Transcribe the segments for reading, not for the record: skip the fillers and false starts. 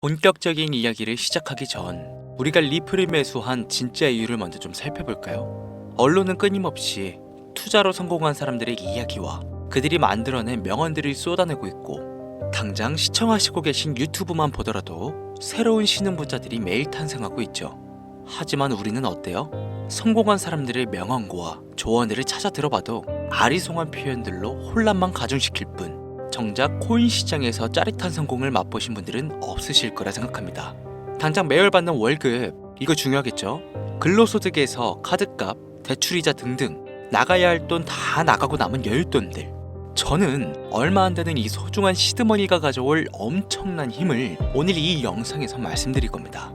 본격적인 이야기를 시작하기 전 우리가 리플을 매수한 진짜 이유를 먼저 좀 살펴볼까요? 언론은 끊임없이 투자로 성공한 사람들의 이야기와 그들이 만들어낸 명언들을 쏟아내고 있고, 당장 시청하시고 계신 유튜브만 보더라도 새로운 신흥부자들이 매일 탄생하고 있죠. 하지만 우리는 어때요? 성공한 사람들의 명언과 조언들을 찾아 들어봐도 아리송한 표현들로 혼란만 가중시킬 뿐, 정작 코인 시장에서 짜릿한 성공을 맛보신 분들은 없으실 거라 생각합니다. 당장 매월 받는 월급, 이거 중요하겠죠? 근로소득에서 카드값, 대출이자 등등 나가야 할 돈 다 나가고 남은 여윳돈들, 저는 얼마 안 되는 이 소중한 시드머니가 가져올 엄청난 힘을 오늘 이 영상에서 말씀드릴 겁니다.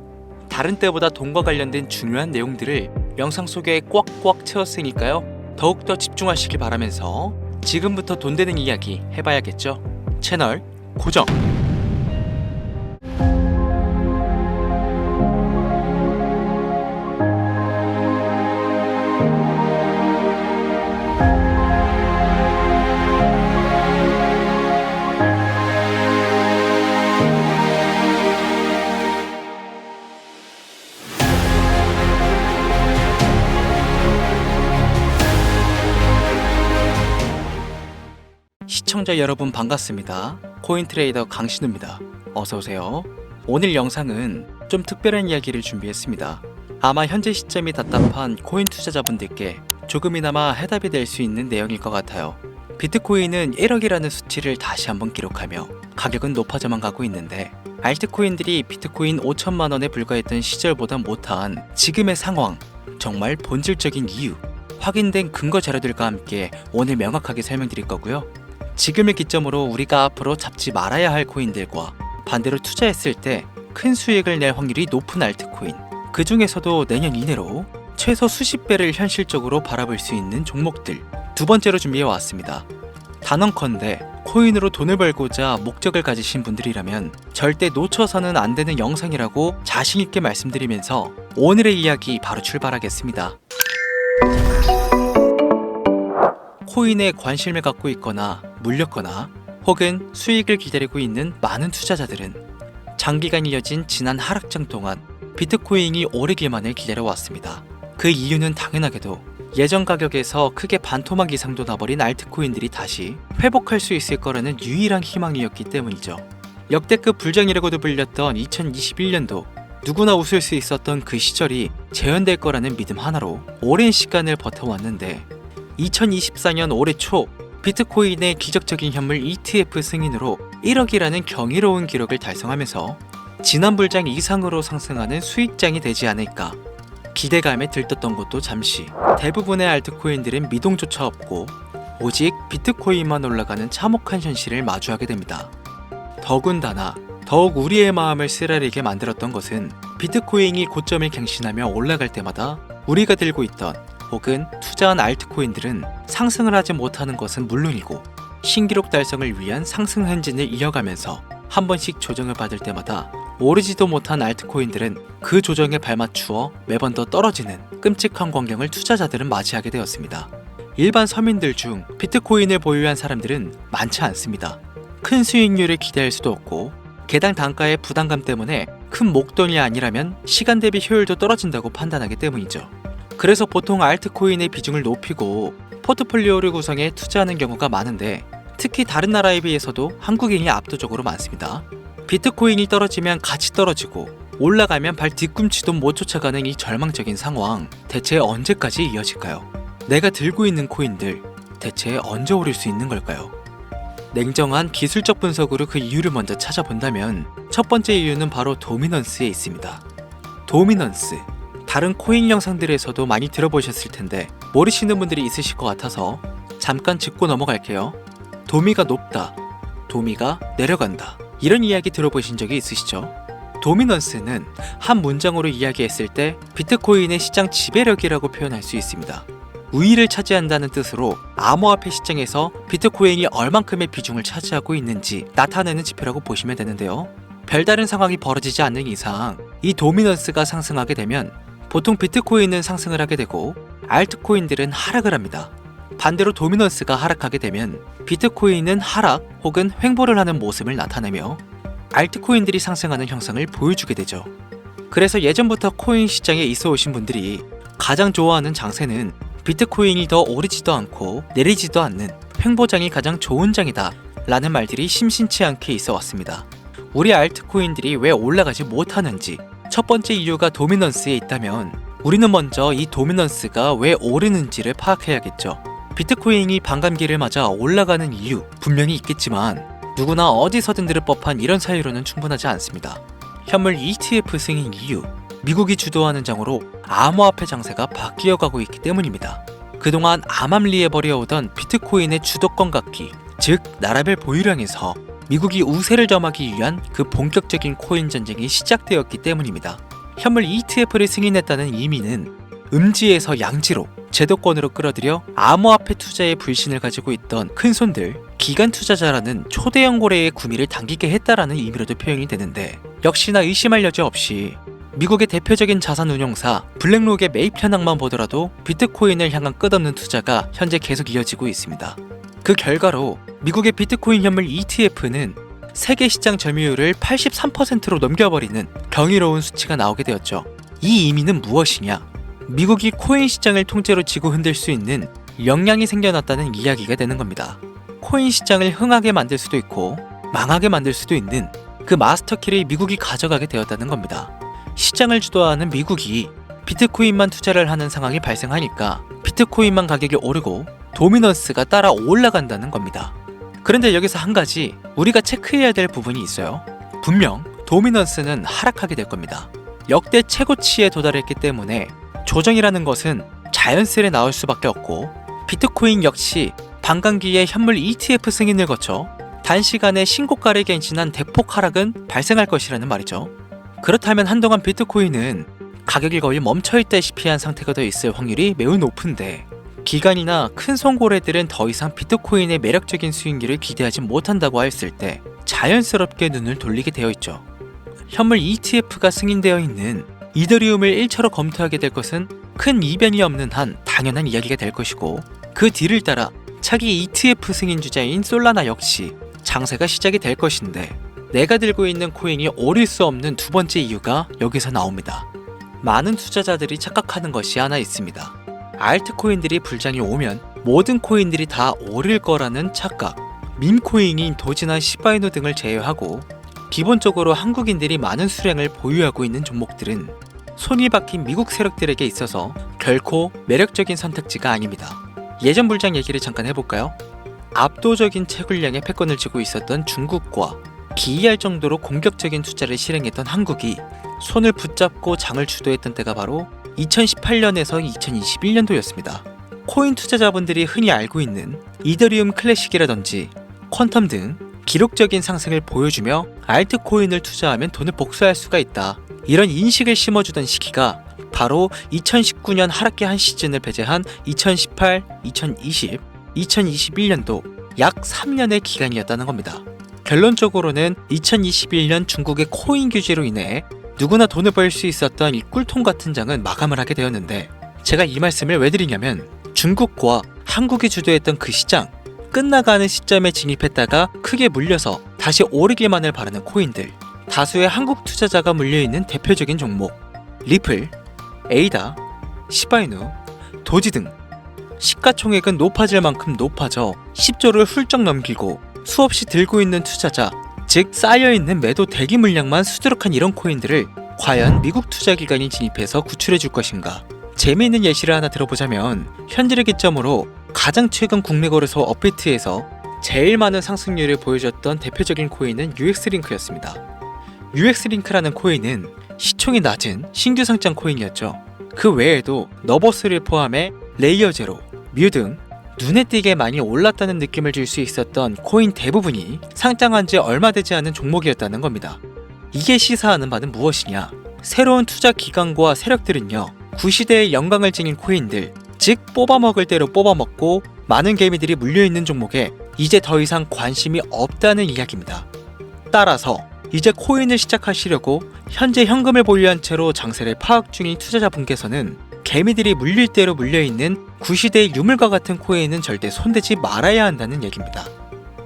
다른 때보다 돈과 관련된 중요한 내용들을 영상 속에 꽉꽉 채웠으니까요, 더욱더 집중하시길 바라면서 지금부터 돈 되는 이야기 해봐야겠죠? 채널 고정! 시청자 여러분 반갑습니다. 코인트레이더 강신우입니다. 어서오세요. 오늘 영상은 좀 특별한 이야기를 준비했습니다. 아마 현재 시점이 답답한 코인 투자자분들께 조금이나마 해답이 될 수 있는 내용일 것 같아요. 비트코인은 1억이라는 수치를 다시 한번 기록하며 가격은 높아져만 가고 있는데, 알트코인들이 비트코인 5천만 원에 불과했던 시절보다 못한 지금의 상황, 정말 본질적인 이유, 확인된 근거 자료들과 함께 오늘 명확하게 설명드릴 거고요. 지금을 기점으로 우리가 앞으로 잡지 말아야 할 코인들과 반대로 투자했을 때 큰 수익을 낼 확률이 높은 알트코인, 그 중에서도 내년 이내로 최소 수십 배를 현실적으로 바라볼 수 있는 종목들, 두 번째로 준비해 왔습니다. 단언컨대 코인으로 돈을 벌고자 목적을 가지신 분들이라면 절대 놓쳐서는 안 되는 영상이라고 자신 있게 말씀드리면서 오늘의 이야기 바로 출발하겠습니다. 코인에 관심을 갖고 있거나 물렸거나 혹은 수익을 기다리고 있는 많은 투자자들은 장기간 이어진 지난 하락장 동안 비트코인이 오르기만을 기다려왔습니다. 그 이유는 당연하게도 예전 가격에서 크게 반토막 이상도 나버린 알트코인들이 다시 회복할 수 있을 거라는 유일한 희망이었기 때문이죠. 역대급 불장이라고도 불렸던 2021년도, 누구나 웃을 수 있었던 그 시절이 재현될 거라는 믿음 하나로 오랜 시간을 버텨왔는데, 2024년 올해 초 비트코인의 기적적인 현물 ETF 승인으로 1억이라는 경이로운 기록을 달성하면서 지난 불장 이상으로 상승하는 수익장이 되지 않을까 기대감에 들떴던 것도 잠시, 대부분의 알트코인들은 미동조차 없고 오직 비트코인만 올라가는 참혹한 현실을 마주하게 됩니다. 더군다나 더욱 우리의 마음을 쓰라리게 만들었던 것은 비트코인이 고점을 갱신하며 올라갈 때마다 우리가 들고 있던 혹은 투자한 알트코인들은 상승을 하지 못하는 것은 물론이고 신기록 달성을 위한 상승 행진을 이어가면서 한 번씩 조정을 받을 때마다 오르지도 못한 알트코인들은 그 조정에 발맞추어 매번 더 떨어지는 끔찍한 광경을 투자자들은 맞이하게 되었습니다. 일반 서민들 중 비트코인을 보유한 사람들은 많지 않습니다. 큰 수익률을 기대할 수도 없고 개당 단가의 부담감 때문에 큰 목돈이 아니라면 시간 대비 효율도 떨어진다고 판단하기 때문이죠. 그래서 보통 알트코인의 비중을 높이고 포트폴리오를 구성해 투자하는 경우가 많은데, 특히 다른 나라에 비해서도 한국인이 압도적으로 많습니다. 비트코인이 떨어지면 같이 떨어지고 올라가면 발 뒤꿈치도 못 쫓아가는 이 절망적인 상황, 대체 언제까지 이어질까요? 내가 들고 있는 코인들 대체 언제 오를 수 있는 걸까요? 냉정한 기술적 분석으로 그 이유를 먼저 찾아본다면 첫 번째 이유는 바로 도미넌스에 있습니다. 도미넌스, 다른 코인 영상들에서도 많이 들어보셨을 텐데 모르시는 분들이 있으실 것 같아서 잠깐 짚고 넘어갈게요. 도미가 높다, 도미가 내려간다, 이런 이야기 들어보신 적이 있으시죠? 도미넌스는 한 문장으로 이야기했을 때 비트코인의 시장 지배력이라고 표현할 수 있습니다. 우위를 차지한다는 뜻으로 암호화폐 시장에서 비트코인이 얼만큼의 비중을 차지하고 있는지 나타내는 지표라고 보시면 되는데요. 별다른 상황이 벌어지지 않는 이상 이 도미넌스가 상승하게 되면 보통 비트코인은 상승을 하게 되고 알트코인들은 하락을 합니다. 반대로 도미넌스가 하락하게 되면 비트코인은 하락 혹은 횡보를 하는 모습을 나타내며 알트코인들이 상승하는 형상을 보여주게 되죠. 그래서 예전부터 코인 시장에 있어 오신 분들이 가장 좋아하는 장세는 비트코인이 더 오르지도 않고 내리지도 않는 횡보장이 가장 좋은 장이다 라는 말들이 심심치 않게 있어 왔습니다. 우리 알트코인들이 왜 올라가지 못하는지 첫 번째 이유가 도미넌스에 있다면 우리는 먼저 이 도미넌스가 왜 오르는지를 파악해야겠죠. 비트코인이 반감기를 맞아 올라가는 이유 분명히 있겠지만 누구나 어디서든 들을 법한 이런 사유로는 충분하지 않습니다. 현물 ETF 승인 이유, 미국이 주도하는 장으로 암호화폐 장세가 바뀌어가고 있기 때문입니다. 그동안 암암리에 벌여오던 비트코인의 주도권 갖기, 즉 나라별 보유량에서 미국이 우세를 점하기 위한 그 본격적인 코인 전쟁이 시작되었기 때문입니다. 현물 ETF를 승인했다는 의미는 음지에서 양지로 제도권으로 끌어들여 암호화폐 투자에 불신을 가지고 있던 큰손들, 기관 투자자라는 초대형 고래의 구미를 당기게 했다라는 의미로도 표현이 되는데 역시나 의심할 여지 없이 미국의 대표적인 자산운용사 블랙록의 매입 현황만 보더라도 비트코인을 향한 끝없는 투자가 현재 계속 이어지고 있습니다. 그 결과로 미국의 비트코인 현물 ETF는 세계 시장 점유율을 83%로 넘겨버리는 경이로운 수치가 나오게 되었죠. 이 의미는 무엇이냐? 미국이 코인 시장을 통째로 쥐고 흔들 수 있는 역량이 생겨났다는 이야기가 되는 겁니다. 코인 시장을 흥하게 만들 수도 있고 망하게 만들 수도 있는 그 마스터키를 미국이 가져가게 되었다는 겁니다. 시장을 주도하는 미국이 비트코인만 투자를 하는 상황이 발생하니까 비트코인만 가격이 오르고 도미넌스가 따라 올라간다는 겁니다. 그런데 여기서 한 가지 우리가 체크해야 될 부분이 있어요. 분명 도미넌스는 하락하게 될 겁니다. 역대 최고치에 도달했기 때문에 조정이라는 것은 자연스레 나올 수밖에 없고 비트코인 역시 반감기에 현물 ETF 승인을 거쳐 단시간에 신고가를 갱신한 대폭 하락은 발생할 것이라는 말이죠. 그렇다면 한동안 비트코인은 가격이 거의 멈춰있다시피 한 상태가 더 있을 확률이 매우 높은데 기관이나 큰 손고래들은 더 이상 비트코인의 매력적인 수익률을 기대하지 못한다고 하였을 때 자연스럽게 눈을 돌리게 되어 있죠. 현물 ETF가 승인되어 있는 이더리움을 1차로 검토하게 될 것은 큰 이변이 없는 한 당연한 이야기가 될 것이고 그 뒤를 따라 차기 ETF 승인 주자인 솔라나 역시 장세가 시작이 될 것인데 내가 들고 있는 코인이 오를 수 없는 두 번째 이유가 여기서 나옵니다. 많은 투자자들이 착각하는 것이 하나 있습니다. 알트코인들이 불장이 오면 모든 코인들이 다 오를 거라는 착각. 밈코인인 도지나 시바이노 등을 제외하고 기본적으로 한국인들이 많은 수량을 보유하고 있는 종목들은 손이 박힌 미국 세력들에게 있어서 결코 매력적인 선택지가 아닙니다. 예전 불장 얘기를 잠깐 해볼까요? 압도적인 채굴량의 패권을 쥐고 있었던 중국과 기이할 정도로 공격적인 투자를 실행했던 한국이 손을 붙잡고 장을 주도했던 때가 바로 2018년에서 2021년도였습니다. 코인 투자자분들이 흔히 알고 있는 이더리움 클래식이라든지 퀀텀 등 기록적인 상승을 보여주며 알트코인을 투자하면 돈을 복사할 수가 있다. 이런 인식을 심어주던 시기가 바로 2019년 하락기 한 시즌을 배제한 2018, 2020, 2021년도 약 3년의 기간이었다는 겁니다. 결론적으로는 2021년 중국의 코인 규제로 인해 누구나 돈을 벌 수 있었던 이 꿀통 같은 장은 마감을 하게 되었는데 제가 이 말씀을 왜 드리냐면 중국과 한국이 주도했던 그 시장 끝나가는 시점에 진입했다가 크게 물려서 다시 오르기만을 바라는 코인들 다수의 한국 투자자가 물려있는 대표적인 종목 리플, 에이다, 시바이누, 도지 등 시가총액은 높아질 만큼 높아져 10조를 훌쩍 넘기고 수없이 들고 있는 투자자 즉 쌓여있는 매도 대기 물량만 수두룩한 이런 코인들을 과연 미국 투자기관이 진입해서 구출해 줄 것인가. 재미있는 예시를 하나 들어보자면 현재를 기점으로 가장 최근 국내 거래소 업비트에서 제일 많은 상승률을 보여줬던 대표적인 코인은 UX링크였습니다. UX링크라는 코인은 시총이 낮은 신규 상장 코인이었죠. 그 외에도 너버스를 포함해 레이어 제로, 뮤 등 눈에 띄게 많이 올랐다는 느낌을 줄 수 있었던 코인 대부분이 상장한 지 얼마 되지 않은 종목이었다는 겁니다. 이게 시사하는 바는 무엇이냐? 새로운 투자 기관과 세력들은요, 구시대의 영광을 지닌 코인들, 즉 뽑아먹을 대로 뽑아먹고 많은 개미들이 물려있는 종목에 이제 더 이상 관심이 없다는 이야기입니다. 따라서 이제 코인을 시작하시려고 현재 현금을 보유한 채로 장세를 파악 중인 투자자분께서는 개미들이 물릴 대로 물려있는 구시대의 유물과 같은 코인은 절대 손대지 말아야 한다는 얘기입니다.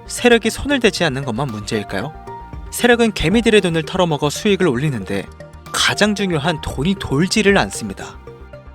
세력이 손을 대지 않는 것만 문제일까요? 세력은 개미들의 돈을 털어먹어 수익을 올리는데 가장 중요한 돈이 돌지를 않습니다.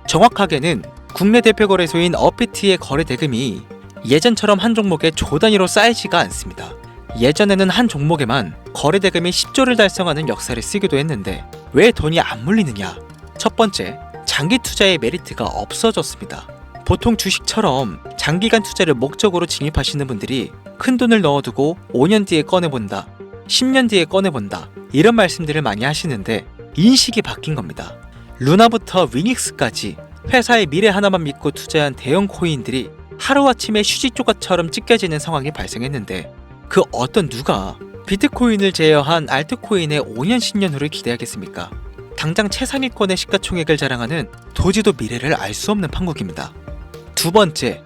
정확하게는 국내 대표 거래소인 업비트의 거래 대금이 예전처럼 한 종목에 조 단위로 쌓이지가 않습니다. 예전에는 한 종목에만 거래 대금이 10조를 달성하는 역사를 쓰기도 했는데 왜 돈이 안 물리느냐? 첫 번째, 장기 투자의 메리트가 없어졌습니다. 보통 주식처럼 장기간 투자를 목적으로 진입하시는 분들이 큰 돈을 넣어두고 5년 뒤에 꺼내본다, 10년 뒤에 꺼내본다 이런 말씀들을 많이 하시는데 인식이 바뀐 겁니다. 루나부터 위닉스까지 회사의 미래 하나만 믿고 투자한 대형 코인들이 하루아침에 휴지 조각처럼 찢겨지는 상황이 발생했는데 그 어떤 누가 비트코인을 제외한 알트코인의 5년 10년 후를 기대하겠습니까? 당장 최상위권의 시가총액을 자랑하는 도지도 미래를 알 수 없는 판국입니다. 두 번째,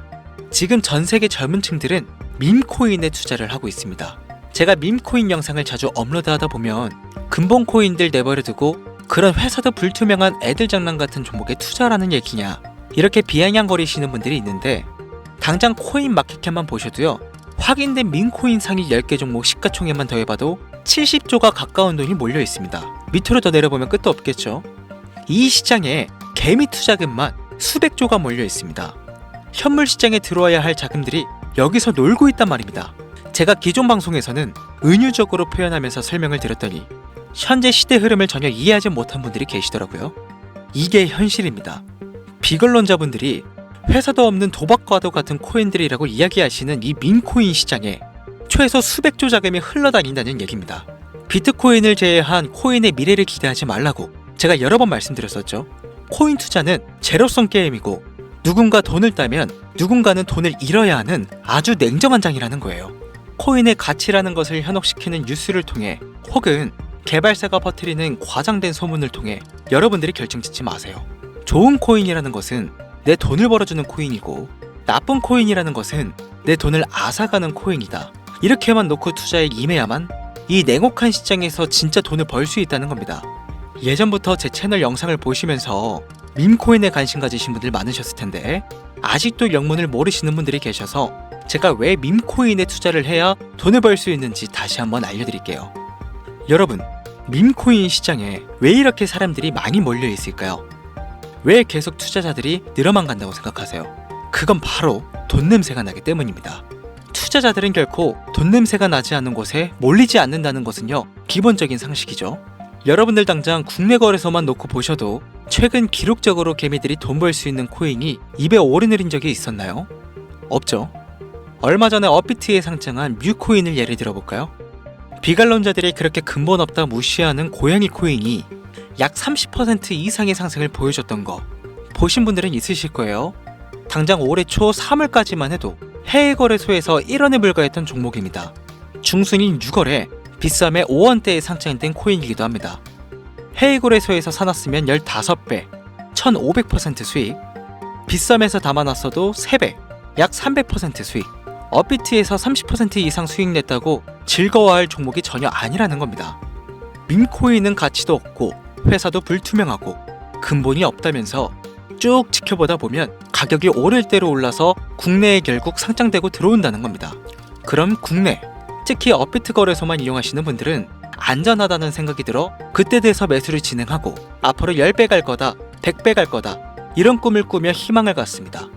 지금 전 세계 젊은 층들은 밈코인에 투자를 하고 있습니다. 제가 밈코인 영상을 자주 업로드하다 보면 근본 코인들 내버려두고 그런 회사도 불투명한 애들 장난 같은 종목에 투자라는 얘기냐 이렇게 비아냥거리시는 분들이 있는데 당장 코인 마켓캡만 보셔도요 확인된 밈코인 상위 10개 종목 시가총액만 더해봐도 70조가 가까운 돈이 몰려 있습니다. 밑으로 더 내려보면 끝도 없겠죠. 이 시장에 개미 투자금만 수백 조가 몰려 있습니다. 현물 시장에 들어와야 할 자금들이 여기서 놀고 있단 말입니다. 제가 기존 방송에서는 은유적으로 표현하면서 설명을 드렸더니 현재 시대 흐름을 전혀 이해하지 못한 분들이 계시더라고요. 이게 현실입니다. 비걸론자분들이 회사도 없는 도박과도 같은 코인들이라고 이야기하시는 이 밈코인 시장에 최소 수백조 자금이 흘러다닌다는 얘기입니다. 비트코인을 제외한 코인의 미래를 기대하지 말라고 제가 여러 번 말씀드렸었죠. 코인 투자는 제로섬 게임이고 누군가 돈을 따면 누군가는 돈을 잃어야 하는 아주 냉정한 장이라는 거예요. 코인의 가치라는 것을 현혹시키는 뉴스를 통해 혹은 개발사가 퍼뜨리는 과장된 소문을 통해 여러분들이 결정짓지 마세요. 좋은 코인이라는 것은 내 돈을 벌어주는 코인이고 나쁜 코인이라는 것은 내 돈을 앗아가는 코인이다. 이렇게만 놓고 투자에 임해야만 이 냉혹한 시장에서 진짜 돈을 벌 수 있다는 겁니다. 예전부터 제 채널 영상을 보시면서 밈코인에 관심 가지신 분들 많으셨을 텐데 아직도 영문을 모르시는 분들이 계셔서 제가 왜 밈코인에 투자를 해야 돈을 벌 수 있는지 다시 한번 알려드릴게요. 여러분, 밈코인 시장에 왜 이렇게 사람들이 많이 몰려 있을까요? 왜 계속 투자자들이 늘어만 간다고 생각하세요? 그건 바로 돈 냄새가 나기 때문입니다. 투자자들은 결코 돈 냄새가 나지 않는 곳에 몰리지 않는다는 것은요 기본적인 상식이죠. 여러분들 당장 국내 거래소만 놓고 보셔도 최근 기록적으로 개미들이 돈 벌 수 있는 코인이 입에 오르내린 적이 있었나요? 없죠. 얼마 전에 업비트에 상장한 뮤코인을 예를 들어볼까요? 비관론자들이 그렇게 근본 없다 무시하는 고양이 코인이 약 30% 이상의 상승을 보여줬던 거 보신 분들은 있으실 거예요. 당장 올해 초 3월까지만 해도 해외 거래소에서 1원에 불과했던 종목입니다. 중순인 6월에 비싸매 5원대에 상장된 코인이기도 합니다. 해외 거래소에서 사놨으면 15배, 1500% 수익, 비싸매서 담아놨어도 3배, 약 300% 수익, 업비트에서 30% 이상 수익 냈다고 즐거워할 종목이 전혀 아니라는 겁니다. 밈코인은 가치도 없고 회사도 불투명하고 근본이 없다면서 쭉 지켜보다 보면 가격이 오를 대로 올라서 국내에 결국 상장되고 들어온다는 겁니다. 그럼 국내, 특히 업비트 거래소만 이용하시는 분들은 안전하다는 생각이 들어 그때 돼서 매수를 진행하고 앞으로 10배 갈 거다, 100배 갈 거다 이런 꿈을 꾸며 희망을 갖습니다.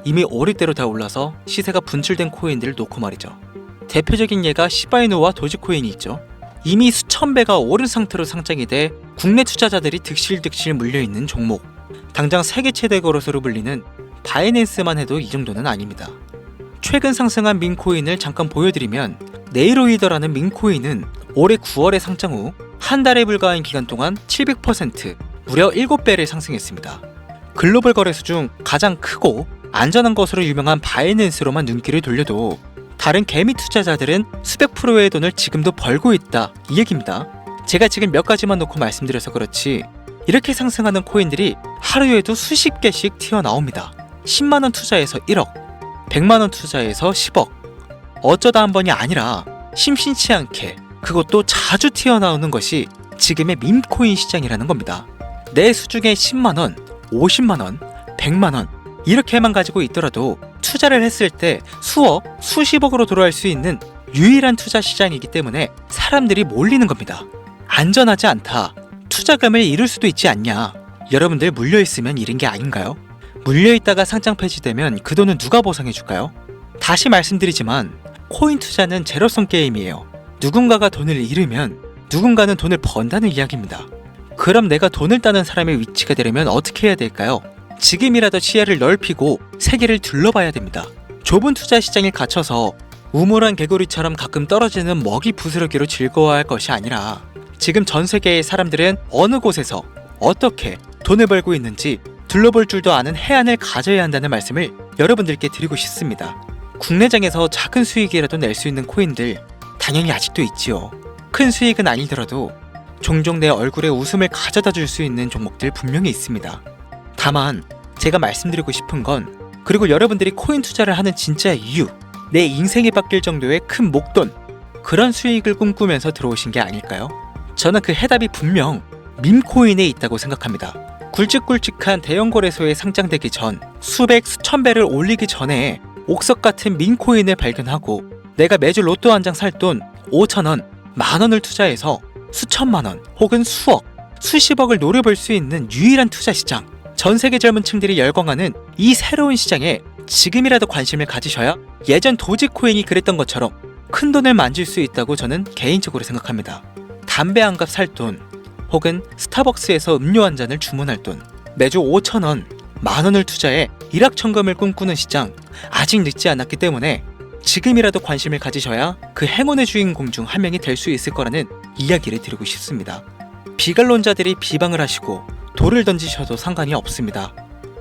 이미 오를 대로 다 올라서 시세가 분출된 코인들을 놓고 말이죠. 대표적인 예가 시바이누와 도지코인이 있죠. 이미 수천 배가 오른 상태로 상장이 돼 국내 투자자들이 득실득실 물려있는 종목. 당장 세계 최대 거래소로 불리는 바이낸스만 해도 이 정도는 아닙니다. 최근 상승한 밈코인을 잠깐 보여드리면 네이로이더라는 밈코인은 올해 9월에 상장 후 한 달에 불과한 기간 동안 700% 무려 7배를 상승했습니다. 글로벌 거래소 중 가장 크고 안전한 것으로 유명한 바이낸스로만 눈길을 돌려도 다른 개미 투자자들은 수백 프로의 돈을 지금도 벌고 있다 이 얘기입니다. 제가 지금 몇 가지만 놓고 말씀드려서 그렇지 이렇게 상승하는 코인들이 하루에도 수십 개씩 튀어나옵니다. 10만원 투자해서 1억, 100만원 투자해서 10억. 어쩌다 한 번이 아니라 심심치 않게 그것도 자주 튀어나오는 것이 지금의 밈코인 시장이라는 겁니다. 내 수중에 10만원, 50만원, 100만원 이렇게만 가지고 있더라도 투자를 했을 때 수억, 수십억으로 돌아갈 수 있는 유일한 투자 시장이기 때문에 사람들이 몰리는 겁니다. 안전하지 않다. 투자금을 잃을 수도 있지 않냐. 여러분들 물려있으면 잃은 게 아닌가요? 물려있다가 상장 폐지되면 그 돈은 누가 보상해줄까요? 다시 말씀드리지만 코인 투자는 제로섬 게임이에요. 누군가가 돈을 잃으면 누군가는 돈을 번다는 이야기입니다. 그럼 내가 돈을 따는 사람의 위치가 되려면 어떻게 해야 될까요? 지금이라도 시야를 넓히고 세계를 둘러봐야 됩니다. 좁은 투자 시장에 갇혀서 우물안 개구리처럼 가끔 떨어지는 먹이 부스러기로 즐거워할 것이 아니라 지금 전 세계의 사람들은 어느 곳에서 어떻게 돈을 벌고 있는지 둘러볼 줄도 아는 해안을 가져야 한다는 말씀을 여러분들께 드리고 싶습니다. 국내장에서 작은 수익이라도 낼 수 있는 코인들 당연히 아직도 있지요. 큰 수익은 아니더라도 종종 내 얼굴에 웃음을 가져다 줄 수 있는 종목들 분명히 있습니다. 다만 제가 말씀드리고 싶은 건 그리고 여러분들이 코인 투자를 하는 진짜 이유, 내 인생이 바뀔 정도의 큰 목돈, 그런 수익을 꿈꾸면서 들어오신 게 아닐까요? 저는 그 해답이 분명 밈코인에 있다고 생각합니다. 굵직굵직한 대형 거래소에 상장되기 전 수백 수천 배를 올리기 전에 옥석 같은 밈코인을 발견하고 내가 매주 로또 한 장 살 돈 5,000원, 만원을 투자해서 수천만원 혹은 수억, 수십억을 노려볼 수 있는 유일한 투자 시장, 전 세계 젊은 층들이 열광하는 이 새로운 시장에 지금이라도 관심을 가지셔야 예전 도지코인이 그랬던 것처럼 큰 돈을 만질 수 있다고 저는 개인적으로 생각합니다. 담배 한 갑 살 돈, 혹은 스타벅스에서 음료 한 잔을 주문할 돈, 매주 5,000원, 만원을 투자해 일확천금을 꿈꾸는 시장, 아직 늦지 않았기 때문에 지금이라도 관심을 가지셔야 그 행운의 주인공 중 한 명이 될 수 있을 거라는 이야기를 드리고 싶습니다. 비관론자들이 비방을 하시고 돌을 던지셔도 상관이 없습니다.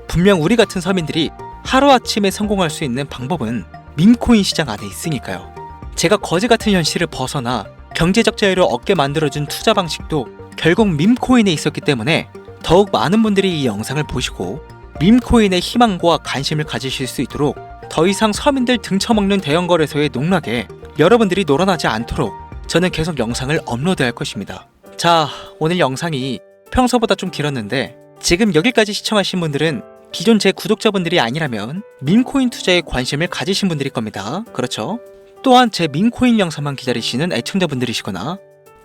분명 우리 같은 서민들이 하루아침에 성공할 수 있는 방법은 밈코인 시장 안에 있으니까요. 제가 거지 같은 현실을 벗어나 경제적 자유를 얻게 만들어준 투자 방식도 결국 밈코인에 있었기 때문에 더욱 많은 분들이 이 영상을 보시고 밈코인의 희망과 관심을 가지실 수 있도록 더 이상 서민들 등쳐먹는 대형 거래소의 농락에 여러분들이 놀아나지 않도록 저는 계속 영상을 업로드할 것입니다. 자, 오늘 영상이 평소보다 좀 길었는데 지금 여기까지 시청하신 분들은 기존 제 구독자분들이 아니라면 밈코인 투자에 관심을 가지신 분들일 겁니다. 그렇죠? 또한 제 밈코인 영상만 기다리시는 애청자분들이시거나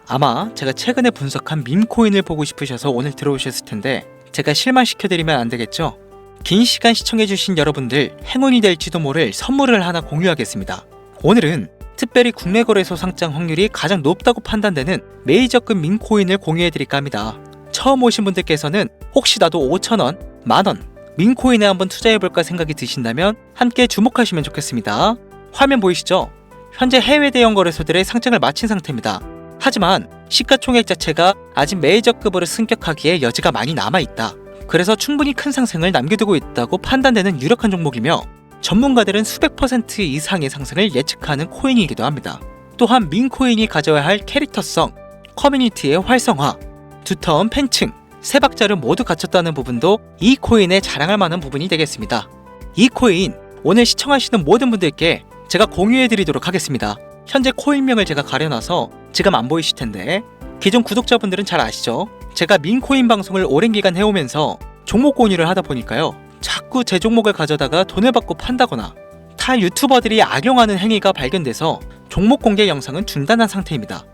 아마 제가 최근에 분석한 밈코인을 보고 싶으셔서 오늘 들어오셨을 텐데 제가 실망시켜드리면 안 되겠죠? 긴 시간 시청해주신 여러분들 행운이 될지도 모를 선물을 하나 공유하겠습니다. 오늘은 특별히 국내 거래소 상장 확률이 가장 높다고 판단되는 메이저급 밈코인을 공유해드릴까 합니다. 처음 오신 분들께서는 혹시 나도 5,000원, 만원 밈코인에 한번 투자해볼까 생각이 드신다면 함께 주목하시면 좋겠습니다. 화면 보이시죠? 현재 해외 대형 거래소들의 상장을 마친 상태입니다. 하지만 시가총액 자체가 아직 메이저급으로 승격하기에 여지가 많이 남아있다. 그래서 충분히 큰 상승을 남겨두고 있다고 판단되는 유력한 종목이며 전문가들은 수백 % 이상의 상승을 예측하는 코인이기도 합니다. 또한 밈코인이 가져야 할 캐릭터성, 커뮤니티의 활성화, 두터운 팬층, 세 박자를 모두 갖췄다는 부분도 이 코인에 자랑할 만한 부분이 되겠습니다. 이 코인 오늘 시청하시는 모든 분들께 제가 공유해드리도록 하겠습니다. 현재 코인명을 제가 가려놔서 지금 안 보이실 텐데 기존 구독자분들은 잘 아시죠? 제가 밈코인 방송을 오랜 기간 해오면서 종목 공유를 하다 보니까요, 자꾸 제 종목을 가져다가 돈을 받고 판다거나 타 유튜버들이 악용하는 행위가 발견돼서 종목 공개 영상은 중단한 상태입니다.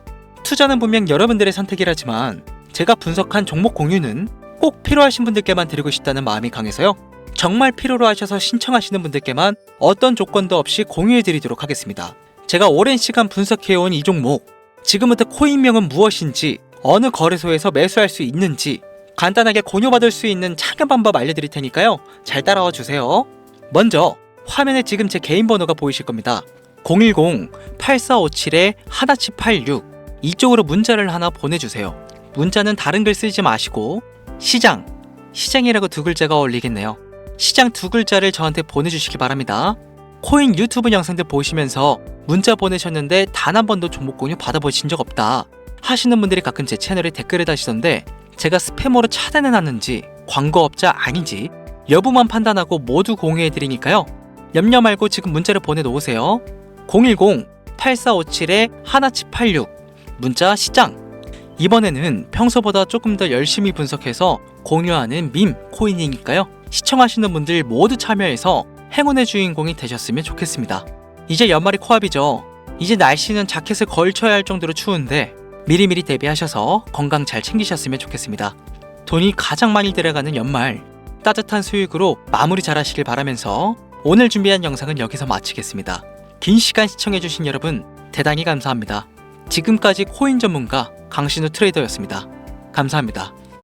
투자는 분명 여러분들의 선택이라지만 제가 분석한 종목 공유는 꼭 필요하신 분들께만 드리고 싶다는 마음이 강해서요, 정말 필요로 하셔서 신청하시는 분들께만 어떤 조건도 없이 공유해드리도록 하겠습니다. 제가 오랜 시간 분석해온 이 종목, 지금부터 코인명은 무엇인지, 어느 거래소에서 매수할 수 있는지 간단하게 공유받을 수 있는 참여 방법 알려드릴 테니까요, 잘 따라와 주세요. 먼저 화면에 지금 제 개인 번호가 보이실 겁니다. 010-8457-1786 이쪽으로 문자를 하나 보내주세요. 문자는 다른 글 쓰지 마시고 시장이라고 두 글자가 어울리겠네요. 시장 두 글자를 저한테 보내주시기 바랍니다. 코인 유튜브 영상들 보시면서 문자 보내셨는데 단 한 번도 종목 공유 받아보신 적 없다 하시는 분들이 가끔 제 채널에 댓글을 다시던데 제가 스패머로 차단해놨는지 광고업자 아닌지 여부만 판단하고 모두 공유해드리니까요, 염려 말고 지금 문자를 보내놓으세요. 010-8457-1786 문자 시장. 이번에는 평소보다 조금 더 열심히 분석해서 공유하는 밈 코인이니까요, 시청하시는 분들 모두 참여해서 행운의 주인공이 되셨으면 좋겠습니다. 이제 연말이 코앞이죠. 이제 날씨는 자켓을 걸쳐야 할 정도로 추운데 미리미리 대비하셔서 건강 잘 챙기셨으면 좋겠습니다. 돈이 가장 많이 들어가는 연말, 따뜻한 수익으로 마무리 잘 하시길 바라면서 오늘 준비한 영상은 여기서 마치겠습니다. 긴 시간 시청해주신 여러분 대단히 감사합니다. 지금까지 코인 전문가 강신우 트레이더였습니다. 감사합니다.